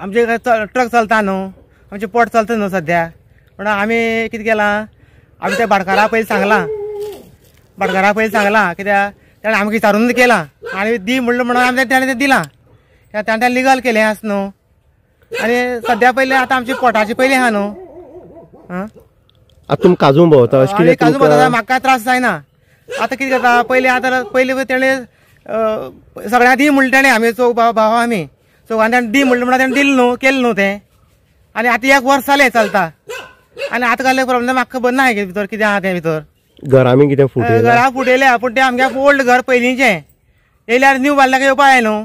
आमचे ट्रक चलता न्हू, आमचे पोट चलता न्हू सध्या. पण आमी कितें केलां, आमी त्या भाटकारा पयलीं सांगलां कित्याक ताणें आमकां विचारून केलां आनी दी म्हणून आमी ताणें तें दिलां. ताणें लिगल केलें आसा न्हू. आनी सध्या पयलीं आतां आमची पोटाची पयलीं आहा न्हू. आतां तुमकां काजू भोंवता काजू भोंवता म्हाका काय त्रास जायना. आतां कितें करता, पयलीं तेणें सगळ्यांक दी म्हणलें ताणें, आमी भाव आमी चौगांनी ताणें दी म्हणलें ताणें दिलें न्हू, केलें न्हू तें. आनी आतां 1 वर्स जालें चलता. आनी आतां कसलें प्रोब्लेम म्हाका खबर ना भितर कितें आहा ते भितर. घरा बी कितें घरा फुटयल्या, पूण तें आमगे ओल्ड घर पयलींचें. येयल्यार न्यू बांदल्याक येवपा जाय न्हू.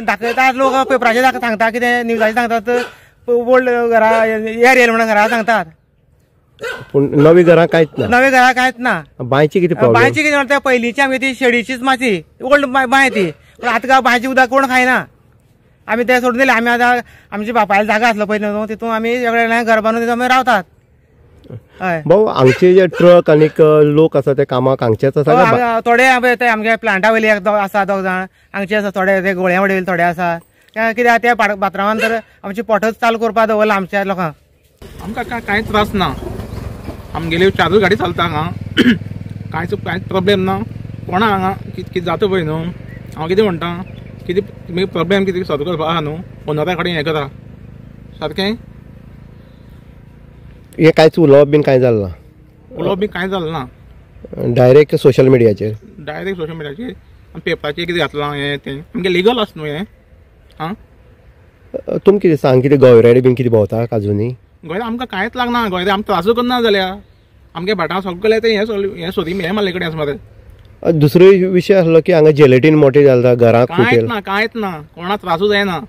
दाखयता लोक पेपराचेर सांगता कितें न्यूजाचेर सांगतात ओल्ड घरा एअर येयला म्हणून घरा सांगतात. पूण नवी घरां कांयच ना. बांयची कितें म्हणटा पयलींची आमगे ती शेडीचीच माती ओल्ड बांय ती. पूण आतां बांयची उदक कोण खायना. आमी तें सोडून दिलें. आमी आतां आमच्या बापायलो जागा आसलो पयलीं न्हू, तितून आमी वेगळे घर बांदून तितून आमी रावतात. हय भाऊ, हांगचे जे ट्रक आनी लोक आसा ते कामाक हांगचेच आसा? थोडे आमगे प्लांटा वयले आसा 2 जाण हांगचे आसा, थोडे ते गोळ्या वडे थोडे आसा. कित्याक त्या बाथरामान तर आमची पोटच चालू करपाक दवरला आमच्या लोकांक. आमकां कांय त्रास ना. आमगेली 4 गाडी चलता हांगा. कांयच प्रॉब्लेम ना. कोणा हांगा कितें जाता पळय न्हू, हांव कितें म्हणटा, कितें तुमी प्रॉब्लेम कितें सॉल्व करपा आहा न्हू, ओनरा कडेन हें करा. सारकें हे कांयच उलोवप बीन कांय जालें ना? उलोवप बी कांय जालें ना. डायरेक्ट सोशल मिडियाचेर आनी पेपराचेर कितें घातलां हें तें आमगे लिगल आसा न्हू हें. आं तुमी कितें सांग, कितें गोयरेडे बीन कितें भोंवता काजूनी? गोंय आमकां कांयच लागना. गोंय आमकां त्रासूय करना जाल्यार आमगे भाटां सगळें तें हें सोदी हें मारले कडेन आसा मरे. दुसरो विशय आसलो की हांगा जेलेटीन मोठे जाता घराक कांयच ना. कोणा त्रासूय जायना,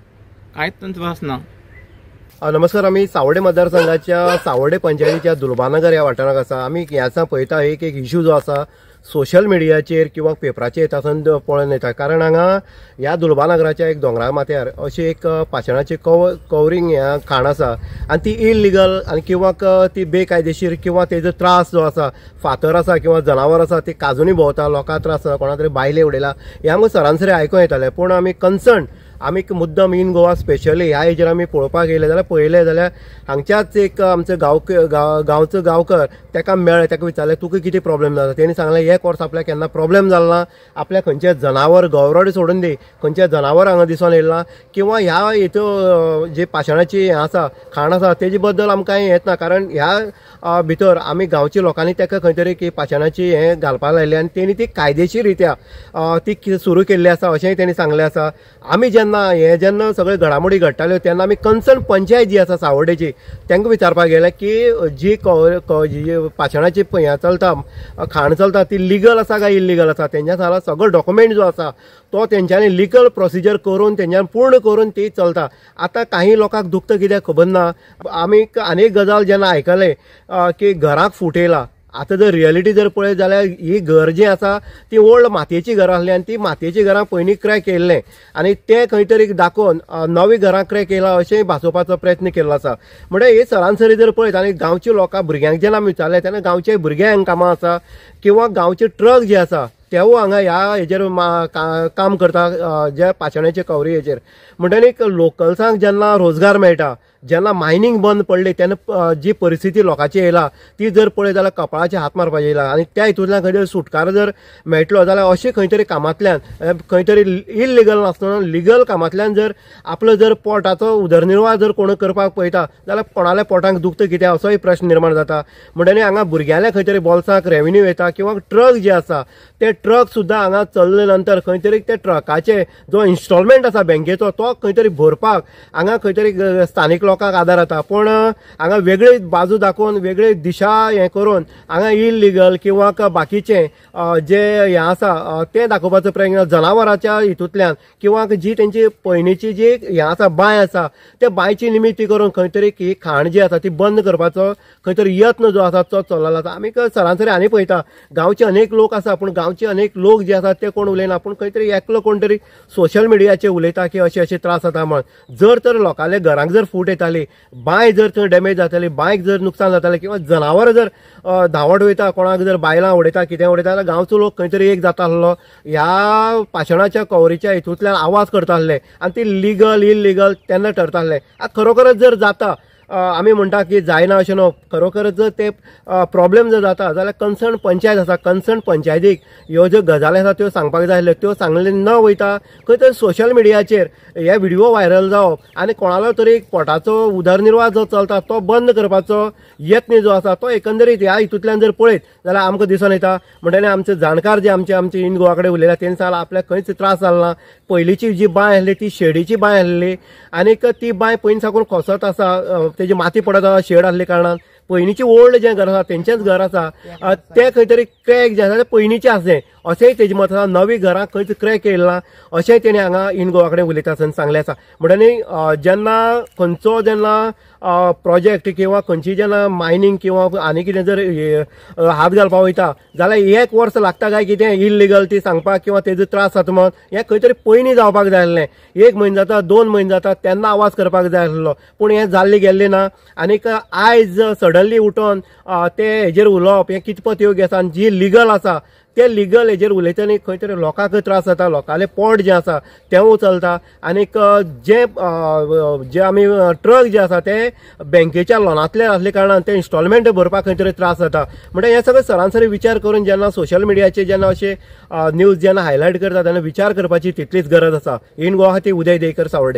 कांयच त्रास ना. नमस्कार, आमी सावर्डे मतदारसंघाच्या सावर्डे पंचायतीच्या दुलबानगर ह्या वाठाराक आसा. आमी ह्या पळयता एक इश्यू जो आसा सोशल मिडियाचेर किंवा पेपराचेर तातूंत पळोवन येता. कारण हांगा ह्या दुलबानगराच्या एक दोंगरा माथ्यार अशी एक पाशणाची कवरींग ह्या खाण आसा आनी ती इलिगल आनी किंवा ती बेकायदेशीर किंवा तेजो त्रास जो आसा, फातर आसा किंवा जनावर आसा ती काजूनी भोंवता, लोकांक त्रास जाता, कोणा तरी बायले उडयला, हें आमकां सरासरी आयकूं येतालें. पूण आमी कन्सर्न आमी मुद्दम इन गोवा स्पेशली ह्या हेजेर आमी पळोवपाक गेले जाल्यार पळयलें जाल्यार हांगच्याच एक आमचो गांवचो गांवकर ताका मेळ्ळें, ताका विचारलें तुका कितें प्रॉब्लेम जाता. तेणी सांगलें एक वर्स आपल्याक केन्ना प्रॉब्लेम जालो ना, आपल्याक खंयचें जनावर गवरोडे सोडून दी, खंयचें जनावर हांगा दिसून येयला किंवा ह्या हितू जे पाशणाची हें आसा खाण आसा तेजे बद्दल आमकां कांय येत ना. कारण ह्या भितर आमी गांवच्या लोकांनी ताका खंय तरी की पाशणाची हें घालपाक लायलें आनी तेणी ती कायदेशीर रित्या ती सुरू केल्ली आसा अशेंय तेणी सांगलें आसा. आमी जेन्ना सगळे घडामोडी घडटाल्यो तेन्ना आमी कन्सर्न पंचायत जी आसा सावर्डेची तांकां विचारपाक गेले की जी पाशणाची हें चलता खाण चलता ती लिगल आसा काय इलिगल आसा. तेंच्या सांगला सगळो डॉक्युमेंट जो आसा तो तेंच्यांनी लिगल प्रोसिजर करून तेंच्यान पूर्ण करून ती चलता. आतां काही लोकांक दुखता कित्याक खबर ना. आमी आनीक गजाल जेन्ना आयकले की घराक फुटयला, आतां जर रियलिटी जर पळयत जाल्यार ही घर जी आसा ती ओल्ड मातयेची घरां आसली आनी ती मातयेची घरां पयलीं क्रॅक केल्लें आनी तें खंय तरी दाखोवन नवी घरां क्रॅक केला अशेंय भासोवपाचो प्रयत्न केल्लो आसा. म्हणजे हे सरासरी जर पळयत आनी गांवच्या लोकांक भुरग्यांक जेन्ना आमी विचारलें तेन्ना गांवचे भुरग्यांक कामां आसा किंवा गांवचे ट्रक जे आसा तेवू हांगा ह्या हेजेर काम करता जे पाशणाचे कवरी हेजेर. म्हणटकीर लोकल्सांक जेन्ना रोजगार मेळटा, जेन्ना मायनींग बंद पडली तेन्ना जी परिस्थिती लोकांची येयला ती जर पळयत जाल्यार कपाळाचे हात मारपाचे येयला आनी त्या हितूंतल्यान खंय तरी सुटकारो जर मेळटलो जाल्यार अशें खंय तरी कामांतल्यान खंय तरी इलिगल नासतना लिगल कामांतल्यान जर आपलो जर पोटाचो उदरनिर्वाह जर कोण करपाक पळयता जाल्यार कोणाल्या पोटांक दुखता कित्याक असोय प्रश्न निर्माण जाता. म्हणटकीर हांगा भुरग्यांल्या खंय तरी बोल्सांक रेव्हेन्यू येता किंवा ट्रक जे आसा ते ट्रक सुद्दां हांगा चल्ले नंतर खंय तरी ते ट्रकाचे जो इन्स्टॉलमेंट आसा बँकेचो तो खंय तरी भरपाक हांगा खंय तरी स्थानीक लोकांक आदार जाता. पूण हांगा वेगळी बाजू दाखोवन वेगळी दिशा हें करून हांगा इलिगल किंवा बाकीचे जे हें आसा तें दाखोवपाचो प्रयत्न जनावरांच्या हितूंतल्यान किंवा जी तेंची पयलींची जी हें आसा बांय आसा त्या बांयची निमित्ती करून खंय तरी ही खाण जी आसा ती बंद करपाचो खंय तरी यत्न जो आसा तो चल्लेलो आसा. आमी सरासरी आनी पळयता गांवचे अनेक लोक आसा पूण गांवचे अनेक लोक जे आसात ते कोण उलयना पूण खंय तरी एकलो कोण तरी सोशल मिडियाचेर उलयता की अशे त्रास जाता म्हण. जर तर लोकांले घरांक जर फूट येता वयताली, बांय जर थंय डॅमेज जाताली, बांयक जर नुकसान जातालें किंवा जनावर जर धांवड वयता, कोणाक जर बायलां उडयता, कितें उडयता जाल्यार गांवचो लोक खंय तरी एक जाता आसलो, ह्या पाशणाच्या कव्हरीच्या हितूंतल्यान आवाज करता आसले आनी ती लिगल इलिगल तेन्ना ठरता आसलें. आतां खरोखरच जर जाता, आमी म्हणटा की जायना अशें न्हू, खरोखरच जर ते प्रॉब्लेम जर जाता जाल्यार कन्सर्न पंचायत आसा, कन्सर्न पंचायतीक ह्यो ज्यो गजाली आसा त्यो सांगपाक जाय आसल्यो, त्यो सांगले न वयता खंय तरी सोशल मिडियाचेर हे व्हिडिओ व्हायरल जावप आनी कोणालो तरी पोटाचो उदरनिर्वाह जो चलता तो बंद करपाचो यत्न जो आसा तो एकंदरीत ह्या हितूंतल्यान जर पळयत जाल्यार आमकां दिसून येता. म्हणटकीर आमचे जाणकार जे आमचे इन गोवा कडेन उलयला तेणी सांगलां आपल्याक खंयच त्रास जालना. पयलींची जी बांय आसली ती शेडीची बांय आसली आनीक ती बांय पयलीं साकून खोसत आसा, तेजी माती पडत आसा शेड आसले कारणान. पयलींची ओल्ड जें घर आसा तेंचेंच घर आसा, ते खंय तरी क्रॅक जे आसा ते पयलींचें आसलें अशेंय तेजें मत आसा. नवी घरां खंयच क्रॅक येयला अशेंय तेणी हांगा इन गोवा कडेन उलयता आसतना सांगलें आसा. म्हणटकीर जेन्ना खंयचो जेन्ना प्रोजेक्ट किंवा खंयची जेन्ना मायनींग किंवा आनी कितें जर हात घालपाक वयता जाल्यार 1 वर्स लागता काय कितें इल्लिगल ती सांगपाक किंवा तेजो त्रास जाता मत हें खंय तरी पयलीं जावपाक जाय आसलें. 1 म्हयनो जाता 2 म्हयने जाता तेन्ना आवाज करपाक जाय आसलो, पूण हें जाल्लें गेल्लें ना. आनीक आयज सडनली उठोन ते हेजेर उलोवप हें कितपत योग्य आसा. आनी जी लिगल आसा ते लिगल हेजेर उलयतना खंय तरी लोकांक त्रास जाता, लोकांले पोट जें आसा तें उचलता. आनीक जे आमी ट्रक जे आसा ते बँकेच्या लोनांतले आसले कारणान ते इन्स्टॉलमेंट भरपाक खंय तरी त्रास जाता. म्हणजे हे सगळें सरासरी विचार करून जेन्ना सोशल मिडियाचेर जेन्ना अशे न्यूज जेन्ना हायलायट करता तेन्ना विचार करपाची तितलीच गरज आसा. इन गोवा खातीर उदय देयकर, सावर्डे.